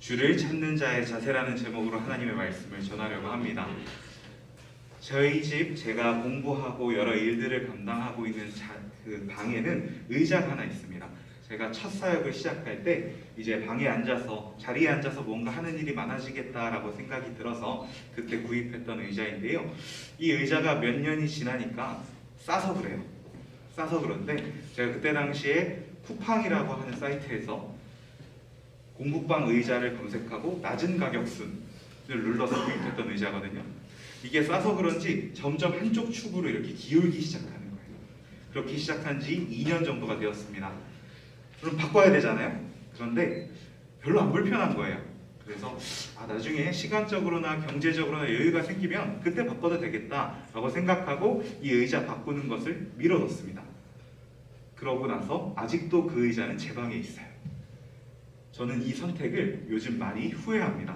주를 찾는 자의 자세라는 제목으로 하나님의 말씀을 전하려고 합니다. 저희 집 제가 공부하고 여러 일들을 감당하고 있는 그 방에는 의자가 하나 있습니다. 제가 첫 사역을 시작할 때 이제 방에 앉아서 자리에 앉아서 뭔가 하는 일이 많아지겠다라고 생각이 들어서 그때 구입했던 의자인데요. 이 의자가 몇 년이 지나니까 싸서 그래요. 싸서 그런데 제가 그때 당시에 쿠팡이라고 하는 사이트에서 공부방 의자를 검색하고 낮은 가격순을 눌러서 구입했던 의자거든요. 이게 싸서 그런지 점점 한쪽 축으로 이렇게 기울기 시작하는 거예요. 그렇게 시작한 지 2년 정도가 되었습니다. 그럼 바꿔야 되잖아요. 그런데 별로 안 불편한 거예요. 그래서 나중에 시간적으로나 경제적으로나 여유가 생기면 그때 바꿔도 되겠다라고 생각하고 이 의자 바꾸는 것을 미뤄뒀습니다. 그러고 나서 아직도 그 의자는 제 방에 있어요. 저는 이 선택을 요즘 많이 후회합니다.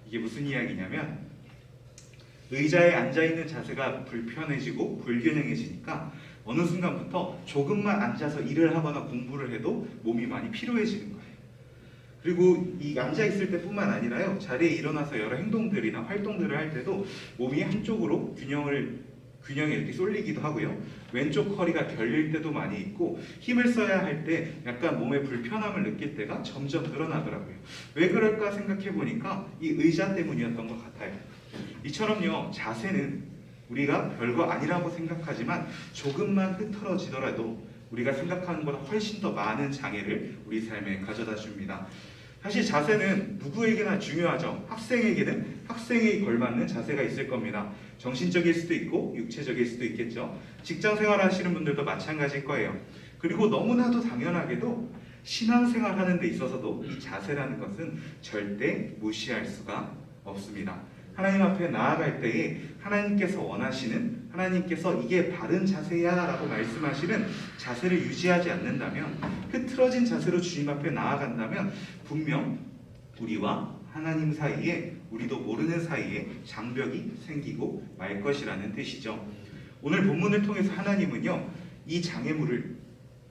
이게 무슨 이야기냐면 의자에 앉아있는 자세가 불편해지고 불균형해지니까 어느 순간부터 조금만 앉아서 일을 하거나 공부를 해도 몸이 많이 피로해지는 거예요. 그리고 이 앉아있을 때뿐만 아니라요, 자리에 일어나서 여러 행동들이나 활동들을 할 때도 몸이 한쪽으로 균형이 이렇게 쏠리기도 하고요. 왼쪽 허리가 결릴 때도 많이 있고 힘을 써야 할 때 약간 몸에 불편함을 느낄 때가 점점 늘어나더라고요. 왜 그럴까 생각해 보니까 이 의자 때문이었던 것 같아요. 이처럼요, 자세는 우리가 별거 아니라고 생각하지만 조금만 흐트러지더라도 우리가 생각하는 것보다 훨씬 더 많은 장애를 우리 삶에 가져다 줍니다. 사실 자세는 누구에게나 중요하죠. 학생에게는 학생에 걸맞는 자세가 있을 겁니다. 정신적일 수도 있고 육체적일 수도 있겠죠. 직장생활 하시는 분들도 마찬가지일 거예요. 그리고 너무나도 당연하게도 신앙생활 하는 데 있어서도 이 자세라는 것은 절대 무시할 수가 없습니다. 하나님 앞에 나아갈 때에 하나님께서 원하시는, 하나님께서 이게 바른 자세야 라고 말씀하시는 자세를 유지하지 않는다면, 흐트러진 자세로 주님 앞에 나아간다면 분명 우리와 하나님 사이에, 우리도 모르는 사이에 장벽이 생기고 말 것이라는 뜻이죠. 오늘 본문을 통해서 하나님은요, 이 장애물을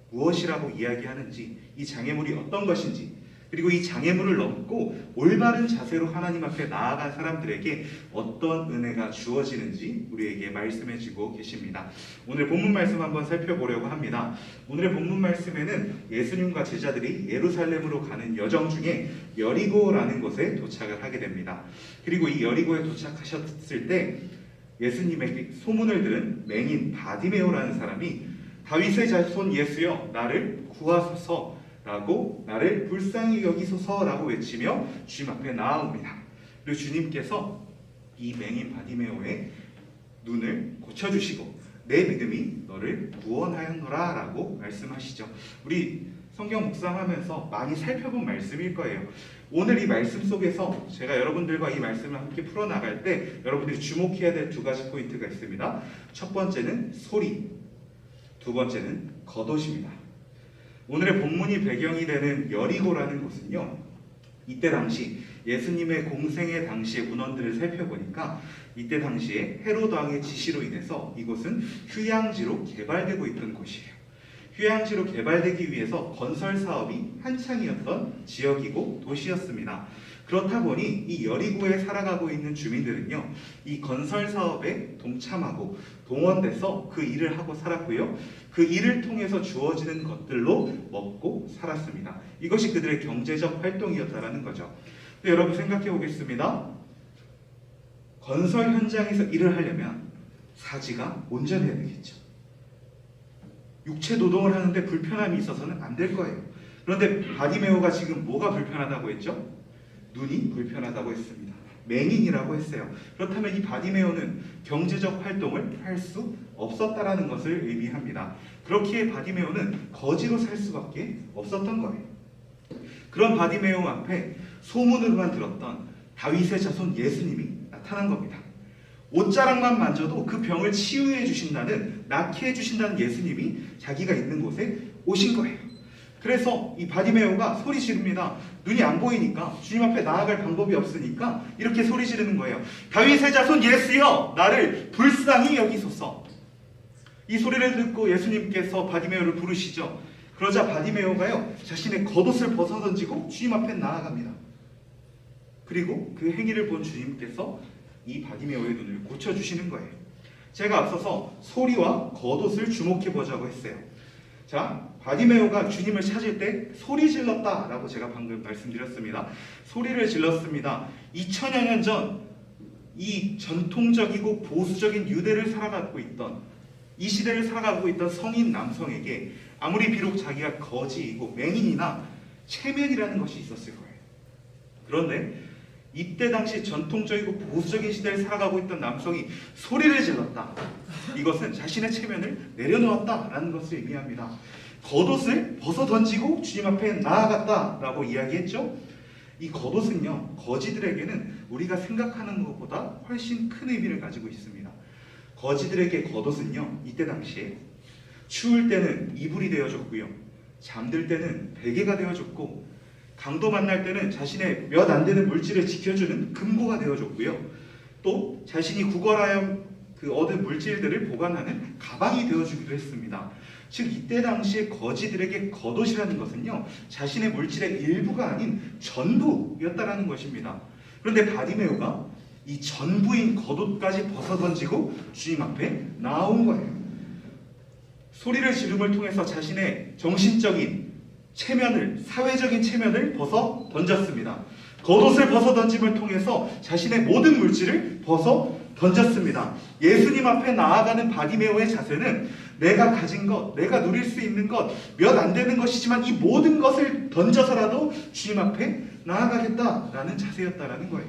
무엇이라고 이야기하는지, 이 장애물이 어떤 것인지, 그리고 이 장애물을 넘고 올바른 자세로 하나님 앞에 나아간 사람들에게 어떤 은혜가 주어지는지 우리에게 말씀해주고 계십니다. 오늘 본문 말씀 한번 살펴보려고 합니다. 오늘의 본문 말씀에는 예수님과 제자들이 예루살렘으로 가는 여정 중에 여리고라는 곳에 도착을 하게 됩니다. 그리고 이 여리고에 도착하셨을 때 예수님에게 소문을 들은 맹인 바디메오라는 사람이 다윗의 자손 예수여 나를 구하소서 라고 나를 불쌍히 여기소서라고 외치며 주님 앞에 나아옵니다. 그리고 주님께서 이 맹인 바디메오의 눈을 고쳐주시고 내 믿음이 너를 구원하였노라 라고 말씀하시죠. 우리 성경 묵상하면서 많이 살펴본 말씀일 거예요. 오늘 이 말씀 속에서 제가 여러분들과 이 말씀을 함께 풀어나갈 때 여러분들이 주목해야 될 두 가지 포인트가 있습니다. 첫 번째는 소리, 두 번째는 겉옷입니다. 오늘의 본문이 배경이 되는 여리고라는 곳은요, 이때 당시 예수님의 공생의 당시의 문헌들을 살펴보니까 이때 당시에 헤로드 왕의 지시로 인해서 이곳은 휴양지로 개발되고 있던 곳이에요. 휴양지로 개발되기 위해서 건설 사업이 한창이었던 지역이고 도시였습니다. 그렇다 보니 이 여리고에 살아가고 있는 주민들은요, 이 건설 사업에 동참하고 동원돼서 그 일을 하고 살았고요, 그 일을 통해서 주어지는 것들로 먹고 살았습니다. 이것이 그들의 경제적 활동이었다는 거죠. 여러분 생각해 보겠습니다. 건설 현장에서 일을 하려면 사지가 온전해야 되겠죠. 육체 노동을 하는데 불편함이 있어서는 안 될 거예요. 그런데 바디메오가 지금 뭐가 불편하다고 했죠? 눈이 불편하다고 했습니다. 맹인이라고 했어요. 그렇다면 이 바디메오는 경제적 활동을 할 수 없었다라는 것을 의미합니다. 그렇기에 바디메오는 거지로 살 수밖에 없었던 거예요. 그런 바디메오 앞에 소문으로만 들었던 다윗의 자손 예수님이 나타난 겁니다. 옷자락만 만져도 그 병을 치유해 주신다는, 낫게 해 주신다는 예수님이 자기가 있는 곳에 오신 거예요. 그래서 이 바디메오가 소리 지릅니다. 눈이 안 보이니까, 주님 앞에 나아갈 방법이 없으니까 이렇게 소리 지르는 거예요. 다윗의 자손 예수여 나를 불쌍히 여기소서. 이 소리를 듣고 예수님께서 바디메오를 부르시죠. 그러자 바디메오가요, 자신의 겉옷을 벗어던지고 주님 앞에 나아갑니다. 그리고 그 행위를 본 주님께서 이 바디메오의 눈을 고쳐주시는 거예요. 제가 앞서서 소리와 겉옷을 주목해 보자고 했어요. 자, 바디메오가 주님을 찾을 때 소리 질렀다라고 제가 방금 말씀드렸습니다. 소리를 질렀습니다. 2000여 년 전 이 전통적이고 보수적인 유대를 살아가고 있던, 이 시대를 살아가고 있던 성인 남성에게 아무리 비록 자기가 거지이고 맹인이나 체면이라는 것이 있었을 거예요. 그런데 이때 당시 전통적이고 보수적인 시대를 살아가고 있던 남성이 소리를 질렀다. 이것은 자신의 체면을 내려놓았다라는 것을 의미합니다. 겉옷을 벗어 던지고 주님 앞에 나아갔다라고 이야기했죠. 이 겉옷은요, 거지들에게는 우리가 생각하는 것보다 훨씬 큰 의미를 가지고 있습니다. 거지들에게 겉옷은요, 이때 당시에 추울 때는 이불이 되어줬고요, 잠들 때는 베개가 되어줬고, 강도 만날 때는 자신의 몇 안 되는 물질을 지켜주는 금고가 되어줬고요, 또 자신이 구걸하여 얻은 물질들을 보관하는 가방이 되어주기도 했습니다. 즉 이때 당시에 거지들에게 겉옷이라는 것은요, 자신의 물질의 일부가 아닌 전부였다라는 것입니다. 그런데 바디메오가 이 전부인 겉옷까지 벗어던지고 주님 앞에 나온 거예요. 소리를 지름을 통해서 자신의 정신적인 체면을, 사회적인 체면을 벗어 던졌습니다. 겉옷을 벗어 던짐을 통해서 자신의 모든 물질을 벗어 던졌습니다. 예수님 앞에 나아가는 바디메오의 자세는 내가 가진 것, 내가 누릴 수 있는 것, 몇 안 되는 것이지만 이 모든 것을 던져서라도 주님 앞에 나아가겠다라는 자세였다라는 거예요.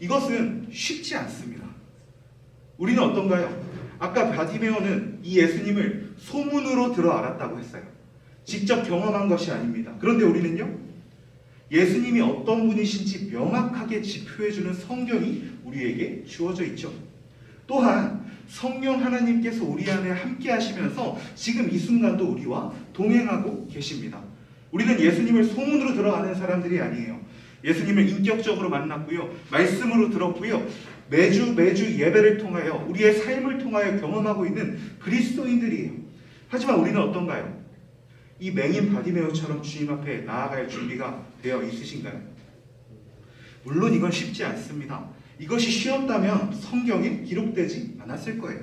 이것은 쉽지 않습니다. 우리는 어떤가요? 아까 바디메오는 이 예수님을 소문으로 들어 알았다고 했어요. 직접 경험한 것이 아닙니다. 그런데 우리는요, 예수님이 어떤 분이신지 명확하게 지표해주는 성경이 우리에게 주어져 있죠. 또한 성령 하나님께서 우리 안에 함께 하시면서 지금 이 순간도 우리와 동행하고 계십니다. 우리는 예수님을 소문으로 들어가는 사람들이 아니에요. 예수님을 인격적으로 만났고요, 말씀으로 들었고요, 매주 예배를 통하여 우리의 삶을 통하여 경험하고 있는 그리스도인들이에요. 하지만 우리는 어떤가요? 이 맹인 바디메오처럼 주님 앞에 나아갈 준비가 되어 있으신가요? 물론 이건 쉽지 않습니다. 이것이 쉬웠다면 성경에 기록되지 않았을 거예요.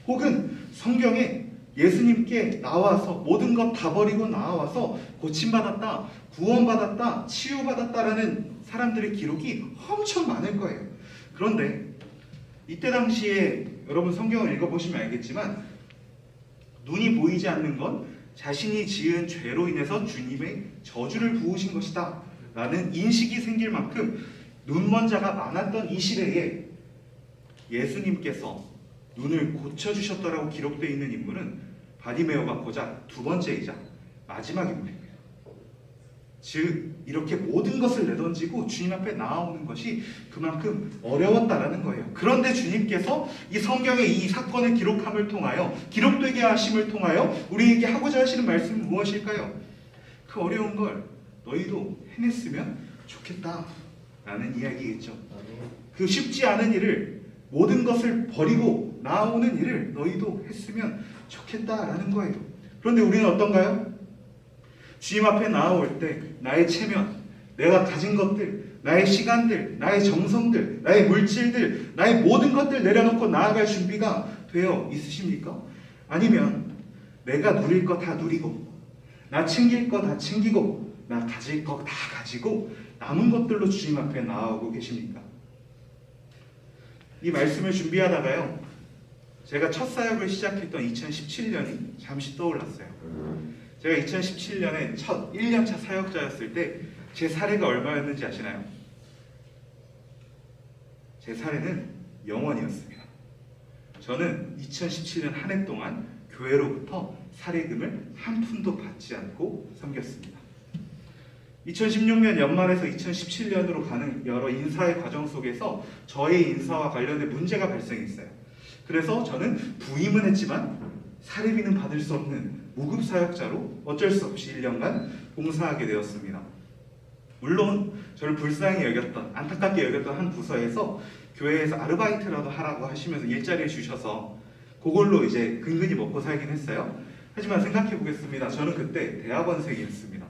혹은 성경에 예수님께 나와서 모든 것 다 버리고 나와서 고침받았다, 구원받았다, 치유받았다라는 사람들의 기록이 엄청 많을 거예요. 그런데 이때 당시에 여러분 성경을 읽어보시면 알겠지만 눈이 보이지 않는 건 자신이 지은 죄로 인해서 주님의 저주를 부으신 것이다 라는 인식이 생길 만큼 눈먼 자가 많았던 이 시대에 예수님께서 눈을 고쳐주셨다라고 기록되어 있는 인물은 바디메오가 고작 두 번째이자 마지막 인물입니다. 즉 이렇게 모든 것을 내던지고 주님 앞에 나아오는 것이 그만큼 어려웠다라는 거예요. 그런데 주님께서 이 성경의 이 사건을 기록함을 통하여, 기록되게 하심을 통하여 우리에게 하고자 하시는 말씀은 무엇일까요? 그 어려운 걸 너희도 해냈으면 좋겠다라는 이야기겠죠. 그 쉽지 않은 일을, 모든 것을 버리고 나아오는 일을 너희도 했으면 좋겠다라는 거예요. 그런데 우리는 어떤가요? 주님 앞에 나아올 때 나의 체면, 내가 가진 것들, 나의 시간들, 나의 정성들, 나의 물질들, 나의 모든 것들 내려놓고 나아갈 준비가 되어 있으십니까? 아니면 내가 누릴 거 다 누리고, 나 챙길 거 다 챙기고, 나 가질 거 다 가지고 남은 것들로 주님 앞에 나아오고 계십니까? 이 말씀을 준비하다가요, 제가 첫 사역을 시작했던 2017년이 잠시 떠올랐어요. 제가 2017년에 첫 1년차 사역자였을 때 제 사례가 얼마였는지 아시나요? 제 사례는 0원이었습니다. 저는 2017년 한 해 동안 교회로부터 사례금을 한 푼도 받지 않고 섬겼습니다. 2016년 연말에서 2017년으로 가는 여러 인사의 과정 속에서 저의 인사와 관련된 문제가 발생했어요. 그래서 저는 부임은 했지만 사례비는 받을 수 없는 무급 사역자로 어쩔 수 없이 1년간 봉사하게 되었습니다. 물론 저를 불쌍히 여겼던, 안타깝게 여겼던 한 부서에서 교회에서 아르바이트라도 하라고 하시면서 일자리를 주셔서 그걸로 이제 근근히 먹고 살긴 했어요. 하지만 생각해 보겠습니다. 저는 그때 대학원생이었습니다.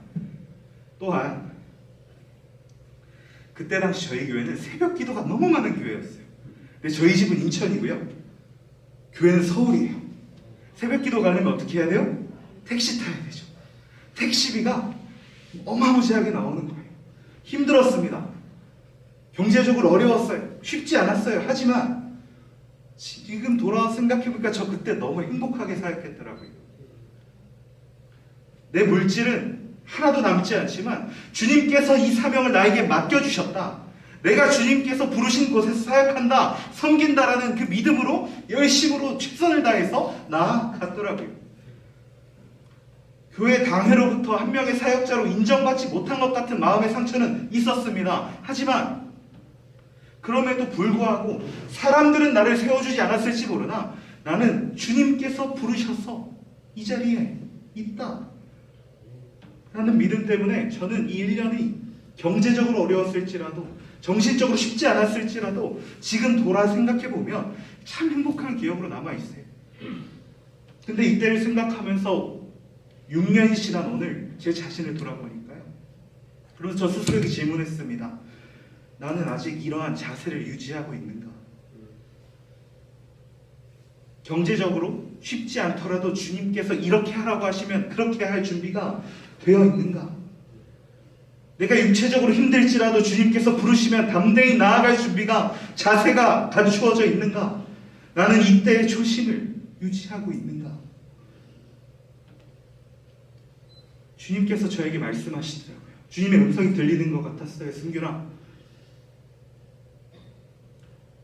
또한 그때 당시 저희 교회는 새벽 기도가 너무 많은 교회였어요. 근데 저희 집은 인천이고요. 교회는 서울이에요. 새벽 기도 가려면 어떻게 해야 돼요? 택시 타야 되죠. 택시비가 어마무시하게 나오는 거예요. 힘들었습니다. 경제적으로 어려웠어요. 쉽지 않았어요. 하지만 지금 돌아와 생각해보니까 저 그때 너무 행복하게 사역했더라고요. 내 물질은 하나도 남지 않지만 주님께서 이 사명을 나에게 맡겨주셨다. 내가 주님께서 부르신 곳에서 사역한다, 섬긴다라는 그 믿음으로 열심으로 최선을 다해서 나아갔더라고요. 교회 당회로부터 한 명의 사역자로 인정받지 못한 것 같은 마음의 상처는 있었습니다. 하지만 그럼에도 불구하고 사람들은 나를 세워주지 않았을지 모르나 나는 주님께서 부르셔서 이 자리에 있다 라는 믿음 때문에 저는 이 1년이 경제적으로 어려웠을지라도 정신적으로 쉽지 않았을지라도 지금 돌아 생각해보면 참 행복한 기억으로 남아있어요. 근데 이때를 생각하면서 6년이 지난 오늘 제 자신을 돌아보니까요, 그래서 저 스스로에게 질문했습니다. 나는 아직 이러한 자세를 유지하고 있는가? 경제적으로 쉽지 않더라도 주님께서 이렇게 하라고 하시면 그렇게 할 준비가 되어 있는가? 내가 육체적으로 힘들지라도 주님께서 부르시면 담대히 나아갈 준비가, 자세가 갖추어져 있는가? 나는 이때의 초심을 유지하고 있는가? 주님께서 저에게 말씀하시더라고요. 주님의 음성이 들리는 것 같았어요. 승균아,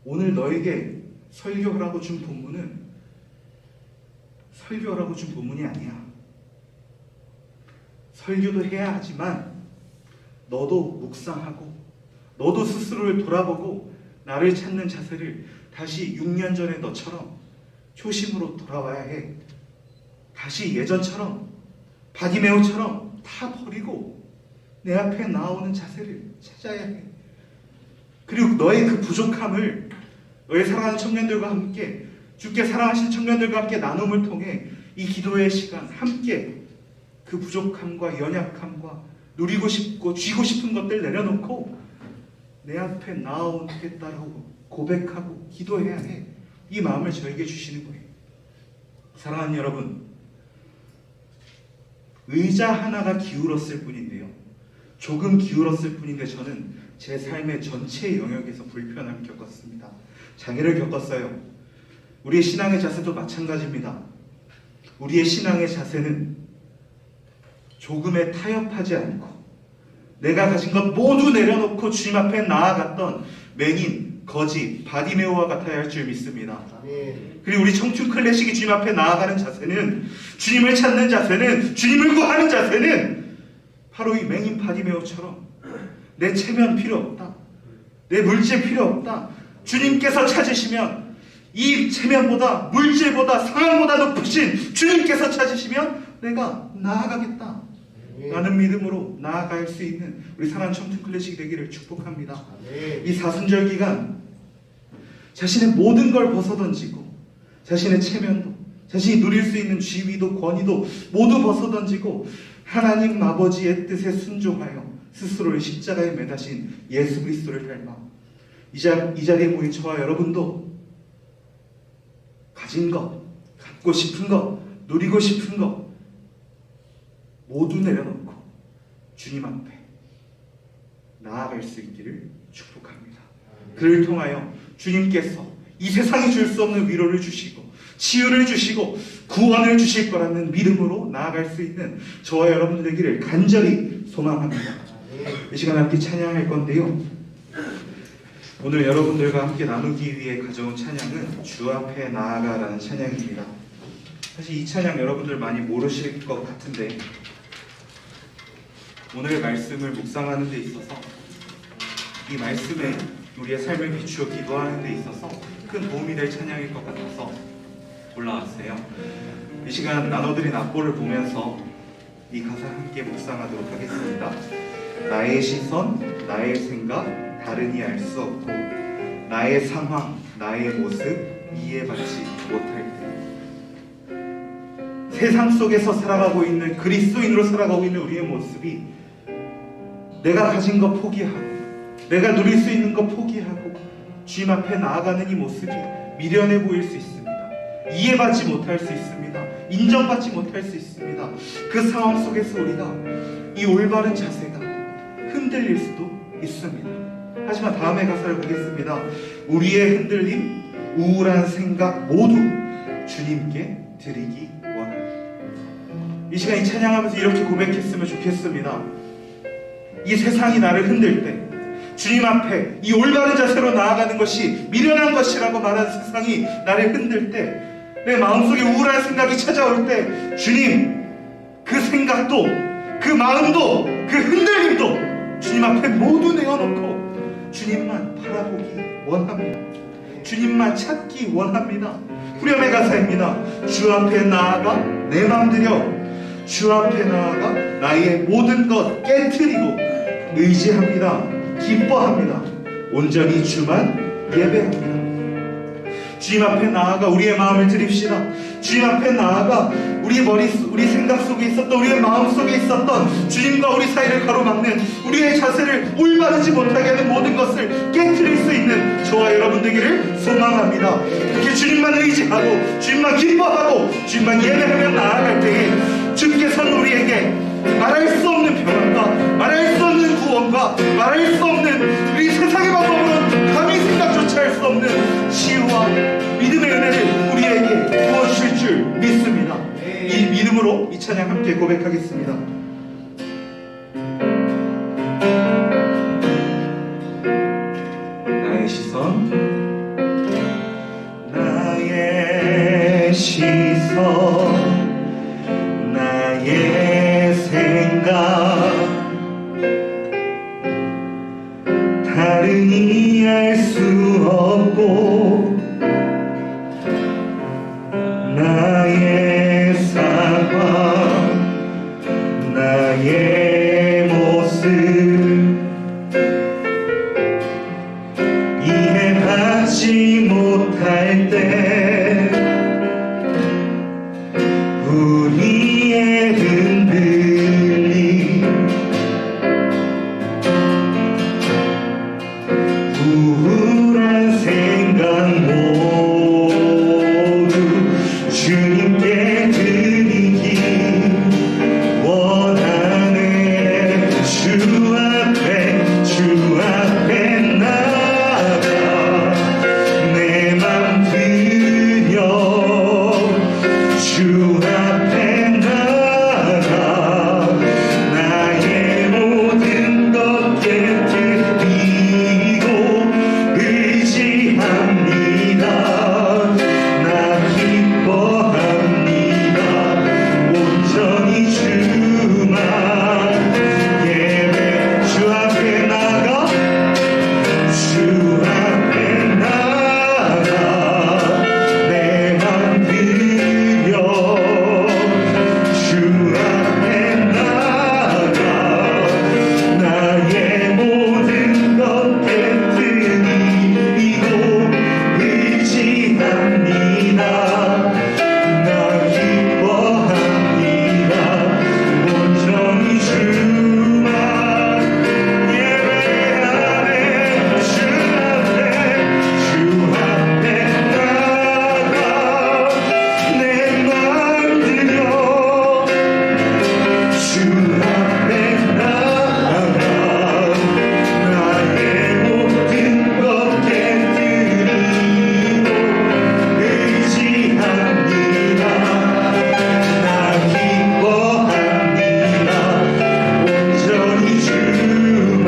오늘 너에게 설교하라고 준 본문은 설교하라고 준 본문이 아니야. 설교도 해야 하지만 너도 묵상하고 너도 스스로를 돌아보고 나를 찾는 자세를 다시 6년 전의 너처럼 초심으로 돌아와야 해. 다시 예전처럼 바디메오처럼 다 버리고 내 앞에 나오는 자세를 찾아야 해. 그리고 너의 그 부족함을 너의 사랑하는 청년들과 함께, 주께 사랑하신 청년들과 함께 나눔을 통해 이 기도의 시간 함께 그 부족함과 연약함과 누리고 싶고 쥐고 싶은 것들 내려놓고 내 앞에 나오겠다라고 고백하고 기도해야 해. 이 마음을 저에게 주시는 거예요. 사랑하는 여러분, 의자 하나가 기울었을 뿐인데요, 조금 기울었을 뿐인데 저는 제 삶의 전체 영역에서 불편함을 겪었습니다. 장애를 겪었어요. 우리의 신앙의 자세도 마찬가지입니다. 우리의 신앙의 자세는 조금에 타협하지 않고 내가 가진 것 모두 내려놓고 주님 앞에 나아갔던 맹인, 거지, 바디메오와 같아야 할 줄 믿습니다. 그리고 우리 청춘 클래식이 주님 앞에 나아가는 자세는, 주님을 찾는 자세는, 주님을 구하는 자세는 바로 이 맹인 바디메오처럼 내 체면 필요 없다, 내 물질 필요 없다, 주님께서 찾으시면 이 체면보다 물질보다 상황보다 높으신 주님께서 찾으시면 내가 나아가겠다 라는 믿음으로 나아갈 수 있는 우리 사랑하는 청춘 클래식이 되기를 축복합니다. 이 사순절 기간 자신의 모든 걸 벗어던지고 자신의 체면도, 자신이 누릴 수 있는 지위도 권위도 모두 벗어던지고 하나님 아버지의 뜻에 순종하여 스스로를 십자가에 매다신 예수 그리스도를 닮아 이 자리에 모인 저와 여러분도 가진 것, 갖고 싶은 것, 누리고 싶은 것 모두 내려놓고 주님 앞에 나아갈 수 있기를 축복합니다. 그를 통하여 주님께서 이 세상이 줄 수 없는 위로를 주시고 치유를 주시고 구원을 주실 거라는 믿음으로 나아갈 수 있는 저와 여러분 되기를 간절히 소망합니다. 이 시간 함께 찬양할 건데요, 오늘 여러분들과 함께 나누기 위해 가져온 찬양은 주 앞에 나아가라는 찬양입니다. 사실 이 찬양 여러분들 많이 모르실 것 같은데 오늘의 말씀을 묵상하는 데 있어서, 이 말씀에 우리의 삶을 비추어 기도하는 데 있어서 큰 도움이 될 찬양일 것 같아서 올라왔어요. 이 시간 나눠드린 악보를 보면서 이 가사 함께 묵상하도록 하겠습니다. 나의 시선, 나의 생각 다르니 알 수 없고 나의 상황, 나의 모습 이해받지 못할 때, 세상 속에서 살아가고 있는, 그리스도인으로 살아가고 있는 우리의 모습이 내가 가진 것 포기하고 내가 누릴 수 있는 것 포기하고 주님 앞에 나아가는 이 모습이 미련해 보일 수 있습니다. 이해받지 못할 수 있습니다. 인정받지 못할 수 있습니다. 그 상황 속에서 우리가 이 올바른 자세가 흔들릴 수도 있습니다. 하지만 다음에 가사를 보겠습니다. 우리의 흔들림, 우울한 생각 모두 주님께 드리기 원합니다. 이 시간 이 찬양하면서 이렇게 고백했으면 좋겠습니다. 이 세상이 나를 흔들 때 주님 앞에 이 올바른 자세로 나아가는 것이 미련한 것이라고 말하는 세상이 나를 흔들 때, 내 마음속에 우울한 생각이 찾아올 때 주님, 그 생각도 그 마음도 그 흔들림도 주님 앞에 모두 내어놓고 주님만 바라보기 원합니다. 주님만 찾기 원합니다. 후렴의 가사입니다. 주 앞에 나아가 내 맘 들여, 주 앞에 나아가 나의 모든 것 깨트리고 의지합니다. 기뻐합니다. 온전히 주만 예배합니다. 주님 앞에 나아가 우리의 마음을 드립시다. 주님 앞에 나아가 우리 생각 속에 있었던, 우리의 마음 속에 있었던 주님과 우리 사이를 가로막는, 우리의 자세를 올바르지 못하게 하는 모든 것을 깨트릴 수 있는 저와 여러분 되기를 소망합니다. 이렇게 주님만 의지하고 주님만 기뻐하고 주님만 예배하며 나아갈 때에 주께서는 우리에게 말할 수 없는 평안과 말할 수 없는 구원과 말할 수 없는 우리 세상의 방법으로는 감히 생각조차 할 수 없는 치유와 믿음의 은혜를 우리에게 부어주실 줄 믿습니다. 이 믿음으로 이 찬양 함께 고백하겠습니다. 나의 시선, 나의 시선, 나의 생각, 다른 이해할 수 없고 나의 상황, 나의 모습 이해하지 못할 때 우리의 흔들림, 우울한 생각 모두 주님께 드리기 원하네. 주 앞에 나가 내 맘 들여, 주 앞에 나가 나의 모든 것 깨뜨리고 의지합니다. 나 기뻐합니다. 온전히 주만 예배. 주 앞에 나가, 주 앞에 나가 내 맘 들여, 주 앞에 나가 나의 모든 것 깨뜨리고 의지합니다. 나 기뻐합니다. 온전히 주만 예배하네. 주 앞에 나가 내 맘 들여, 주 앞에 나가 나의 모든 것 깨뜨리고 의지합니다. 나 기뻐합니다. 온전히 주만.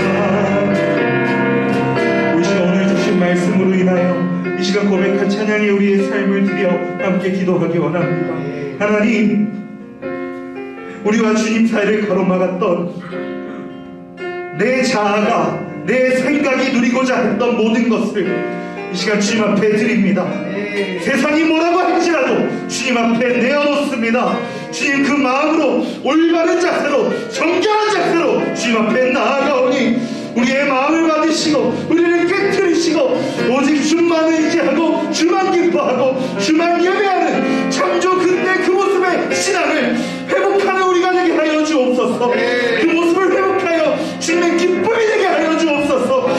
우리 시간 오늘 주신 말씀으로 인하여 이 시간 고백한 찬양에 우리의 삶을 드려 함께 기도하기 원합니다. 하나님, 우리와 주님 사이를 가로막았던 내 자아가, 내 생각이 누리고자 했던 모든 것을 이 시간 주님 앞에 드립니다. 세상이 뭐라고 할지라도 주님 앞에 내어놓습니다. 주님 그 마음으로 올바른 자세로, 정결한 자세로 주님 앞에 나아가오니 우리의 마음을 받으시고 우리를 깨트리시고 오직 주만 의지하고 주만 기뻐하고 주만 예배하는 창조 그때 그 모습의 신앙을 회복하는 우리가 되게 하여 주옵소서. 그 모습을 회복하여 주님의 기쁨이 되게 하여 주옵소서.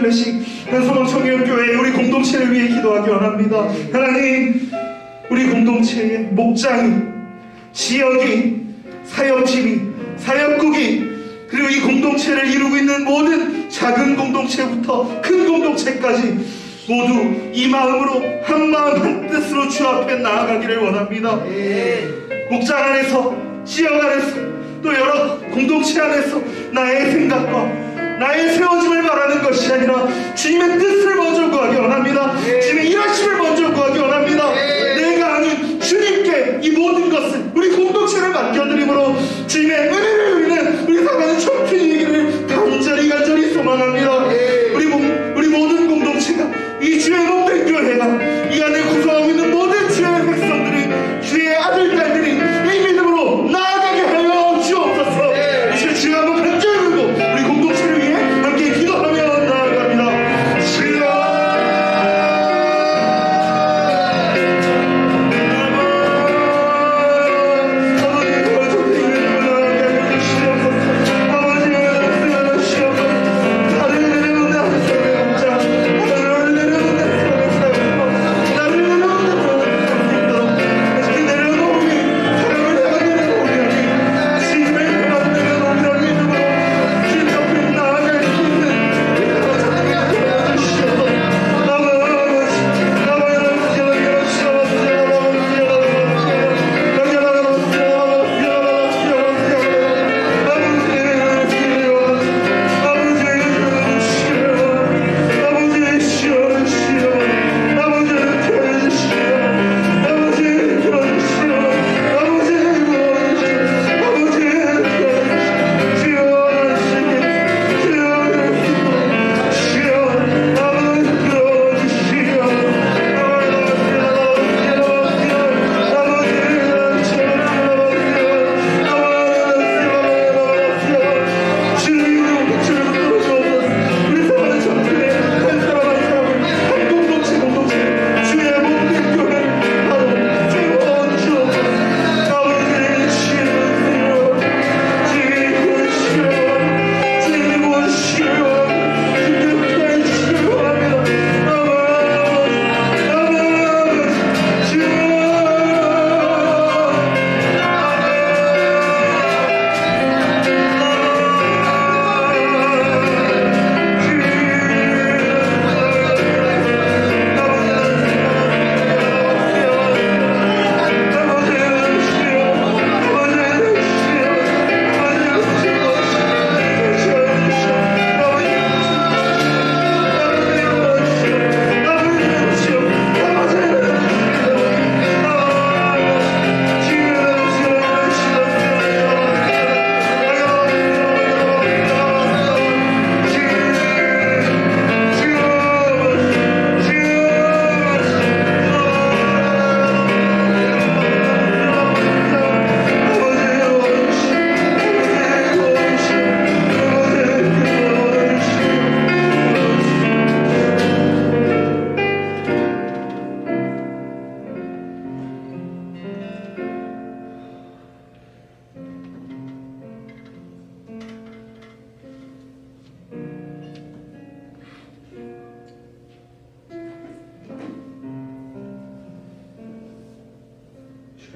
클래식 한소망 청년교회 우리 공동체를 위해 기도하기 원합니다. 하나님, 우리 공동체의 목장이, 지역이, 사역팀이, 사역국이, 그리고 이 공동체를 이루고 있는 모든 작은 공동체부터 큰 공동체까지 모두 이 마음으로 한 마음 한 뜻으로 주 앞에 나아가기를 원합니다. 목장 안에서, 지역 안에서, 또 여러 공동체 안에서 나의 생각과 나의 세워짐을 바라는 것이 아니라 주님의 뜻을 먼저 구하기 원합니다. 주님의 일하심을 먼저 구하기 원합니다. 내가 아닌 주님께 이 모든 것을, 우리 공동체를 맡겨드림으로 주님의 은혜를 누리는 우리 사랑하는 청춘이기를 간절히 소망합니다. 우리 모든 공동체가, 이 주의 몸된 교회가, 이 안에 구성하고 있는 모든 주의 백성들이, 주의 아들, 딸들이 이 믿음으로 나아가게 하여 주옵소서. 이제 주여 한번 간절히 부르고 우리 공동체를 위해 함께 기도하며 나아갑니다. 주여,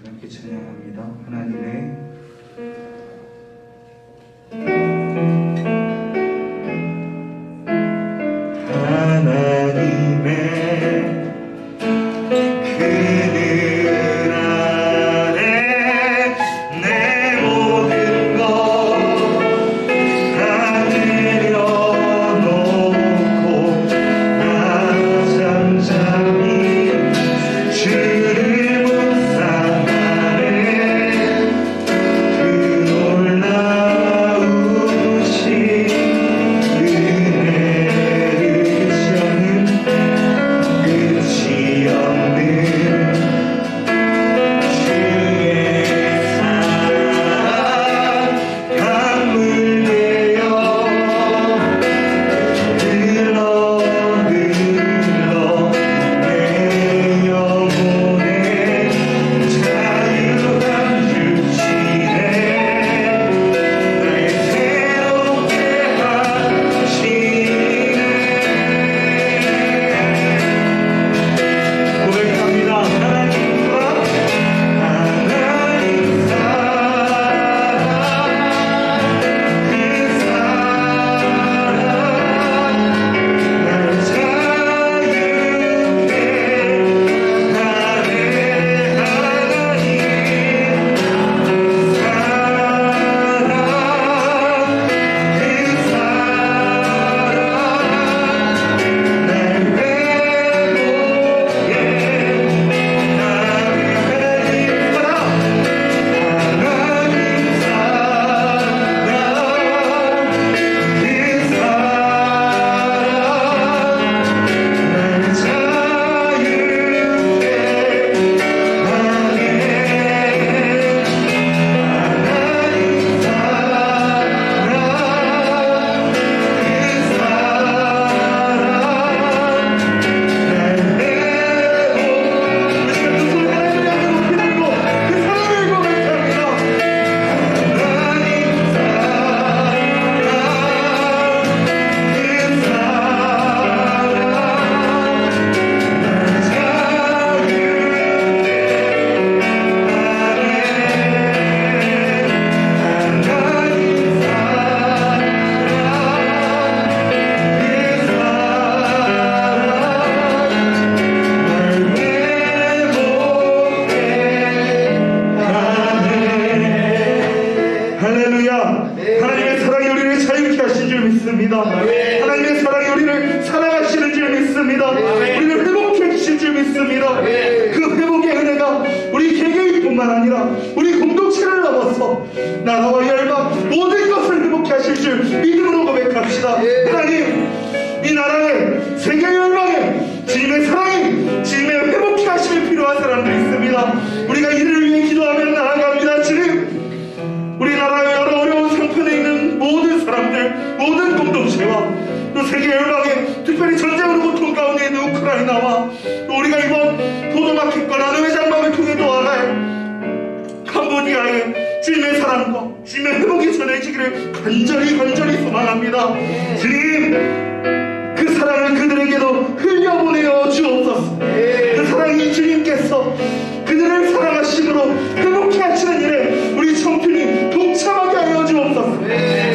함께 찬양합니다. 하나님의 그늘 안에 내 모든 것 다 들여놓고 나 잠잠히 주를 묵상하네. 그 뿐만 아니라 우리 공동체를 넘어서 나라와 열방 모든 것을 회복케 하실 줄 믿음으로 고백합시다. 하나님, 이 나라에 세계 열방에 주님의 사랑이, 주님의 회복케 하심이 필요한 사람들이 있습니다. 우리가 이들을 위해 기도하며 나아갑니다. 주님, 우리나라의 여러 어려운 상편에 있는 모든 사람들, 모든 공동체와 또 세계 열방에 특별히 전쟁으로 고통 가운데 있는 우크라이나와 또 우리가 이번 포도마켓과 나눔의 장막을 통해 도와갈 캄보디아의 주님의 사랑과 주님의 회복이 전해지기를 간절히 소망합니다. 주님, 그 사랑을 그들에게도 흘려보내어 주옵소서. 그 사랑이 주님께서 그들을 사랑하심으로 회복케 하시는 일에 우리 청춘이 동참하게 하여 주옵소서.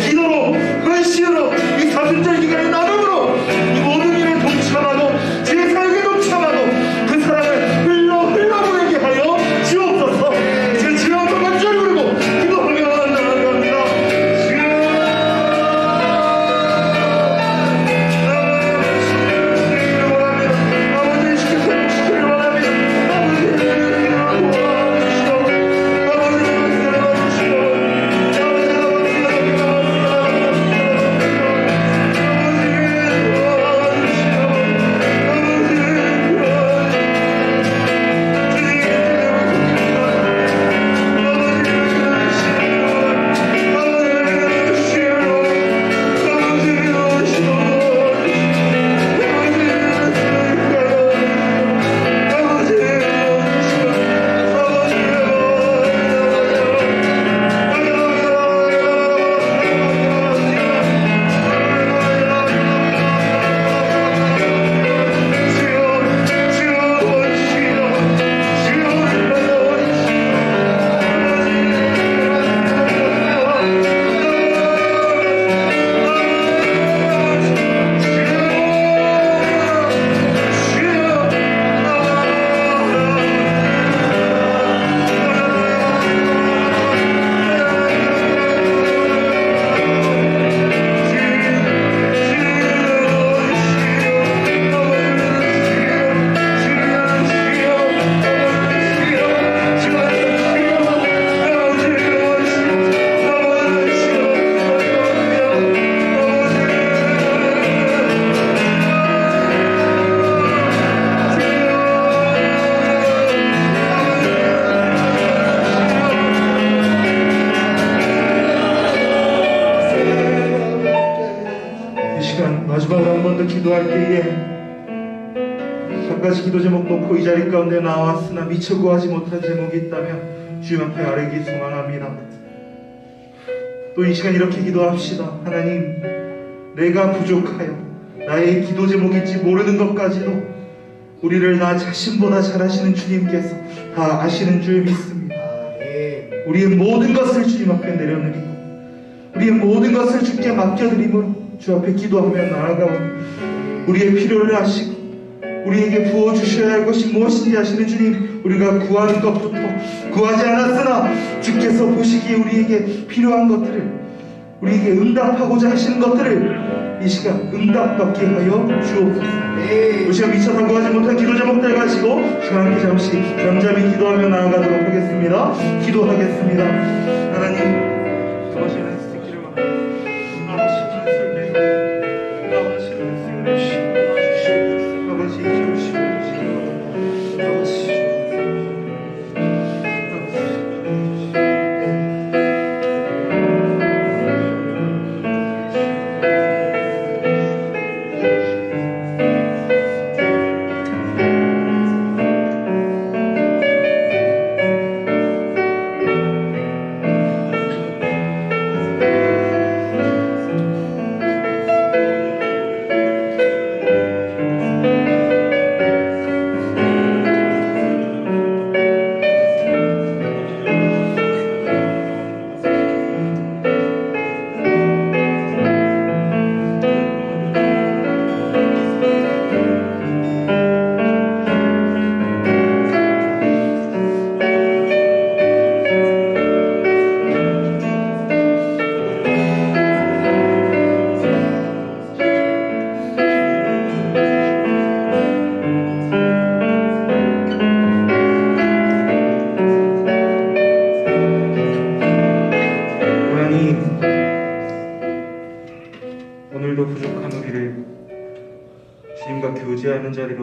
기도로, 헌신으로, 이 사순절 기간의 나눔으로 이 모든 일에 동참하고 제사역에 동참하고 그 사랑을 흘러보내게 하여 주옵소서. 이제 주여 한번 간절히 부르고 기도하며 나아갑니다. 아버지 주께서 원합니다. 마지막으로 한 번 더 기도할 때에 한 가지 기도 제목 놓고 이 자리 가운데 나왔으나 미처 구하지 못한 제목이 있다면 주님 앞에 아뢰기 소망합니다. 또 이 시간 이렇게 기도합시다. 하나님, 내가 부족하여 나의 기도 제목인지 모르는 것까지도 우리를 나 자신보다 잘 아시는 주님께서 다 아시는 줄 믿습니다. 우리의 모든 것을 주님 앞에 내려드리고 우리의 모든 것을 주께 맡겨드림으로 주 앞에 기도하며 나아가오니 우리의 필요를 아시고 우리에게 부어주셔야 할 것이 무엇인지 아시는 주님, 우리가 구하는 것부터 구하지 않았으나 주께서 보시기에 우리에게 필요한 것들을, 우리에게 응답하고자 하시는 것들을 이 시간 응답받게 하여 주옵소서. 이 시간 미처 다 구하지 못한 기도 제목들 가지고 함께 잠시 잠잠히 기도하며 나아가도록 하겠습니다. 기도하겠습니다. 하나님,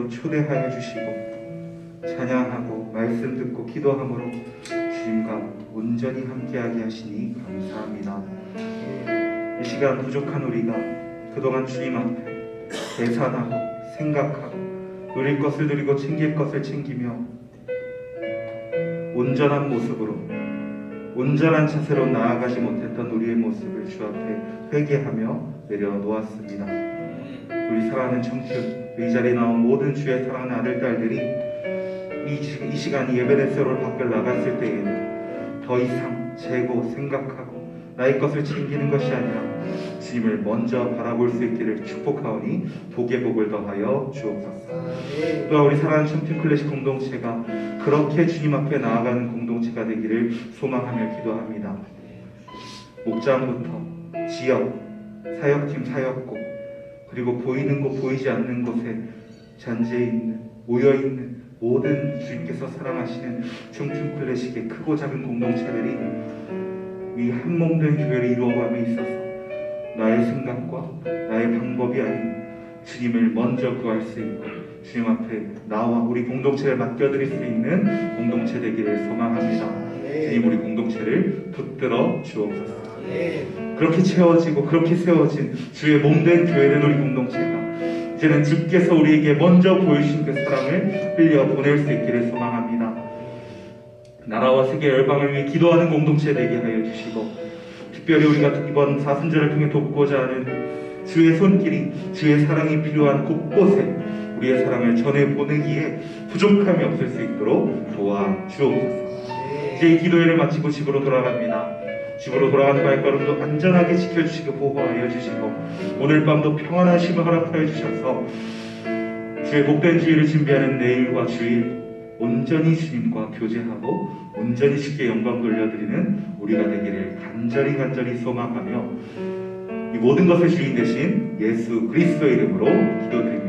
안으로 초대하여 주시고 찬양하고 말씀 듣고 기도함으로 주님과 온전히 함께하게 하시니 감사합니다. 이 시간 부족한 우리가 그동안 주님 앞에 계산하고 생각하고 누릴 것을 누리고 챙길 것을 챙기며 온전한 모습으로 온전한 자세로 나아가지 못했던 우리의 모습을 주 앞에 회개하며 내려놓았습니다. 우리 사랑하는 청춘, 이 자리에 나온 모든 주의 사랑하는 아들, 딸들이 이 시간 예배대서로 밖을 나갔을 때에는 더 이상 재고 생각하고 나의 것을 챙기는 것이 아니라 주님을 먼저 바라볼 수 있기를 축복하오니 복의 복을 더하여 주옵소서. 또한 우리 사랑하는 청춘 클래식 공동체가 그렇게 주님 앞에 나아가는 공동체가 되기를 소망하며 기도합니다. 목장부터 지역, 사역팀, 사역국, 그리고 보이는 곳 보이지 않는 곳에 잔재해 있는, 모여 있는 모든 주님께서 사랑하시는 청춘 클래식의 크고 작은 공동체들이 이 한 몸된 교회를 이루어감에 있어서 나의 생각과 나의 방법이 아닌 주님을 먼저 구할 수 있고 주님 앞에 나와 우리 공동체를 맡겨드릴 수 있는 공동체 되기를 소망합니다. 주님, 우리 공동체를 붙들어 주옵소서. 그렇게 채워지고 그렇게 세워진 주의 몸된 교회된 우리 공동체가 이제는 주께서 우리에게 먼저 보여주신 그 사랑을 흘려 보낼 수 있기를 소망합니다. 나라와 세계 열방을 위해 기도하는 공동체 되게 하여 주시고, 특별히 우리가 이번 사순절을 통해 돕고자 하는 주의 손길이, 주의 사랑이 필요한 곳곳에 우리의 사랑을 전해보내기에 부족함이 없을 수 있도록 도와주옵소서. 이제 이 기도회를 마치고 집으로 돌아갑니다. 집으로 돌아가는 발걸음도 안전하게 지켜주시고 보호하여 주시고, 오늘 밤도 평안한 쉼을 허락하여 주셔서 주의 복된 주일을 준비하는 내일과 주일 온전히 주님과 교제하고 온전히 주께 영광 돌려드리는 우리가 되기를 간절히 소망하며 이 모든 것의 주인 되신 예수 그리스도의 이름으로 기도드립니다.